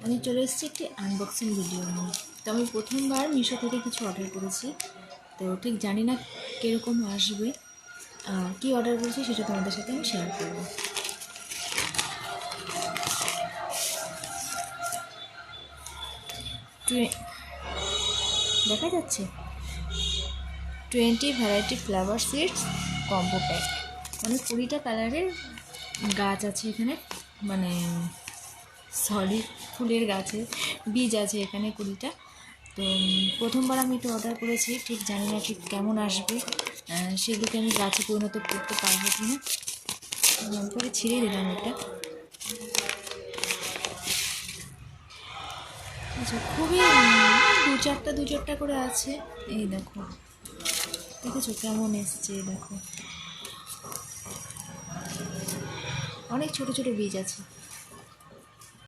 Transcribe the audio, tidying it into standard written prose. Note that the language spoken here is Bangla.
আমি চলে এসেছি একটি আনবক্সিং ভিডিও নিয়ে। তো আমি প্রথমবার মিশো থেকে কিছু অর্ডার করেছি, তো ঠিক জানি না কীরকম আসবে। কী অর্ডার করেছি সেটা তোমাদের সাথে আমি শেয়ার করব। দেখা যাচ্ছে 20 variety flower seeds combo pack, মানে 20টা কালারের গাছ আছে এখানে, মানে সরি ফুলের গাছে বীজ আছে এখানে 20টা। তো প্রথমবার আমি এটা অর্ডার করেছি, ঠিক জানি না ঠিক কেমন আসবে, সেগুলোকে আমি গাছে পরিণত করতে পারবো কি না। করে ছিঁড়ে দিলাম এটা। আচ্ছা, খুবই দু চারটা করে আছে। এই দেখো, দেখেছো কেমন এসছে, দেখো অনেক ছোট ছোট বীজ আছে।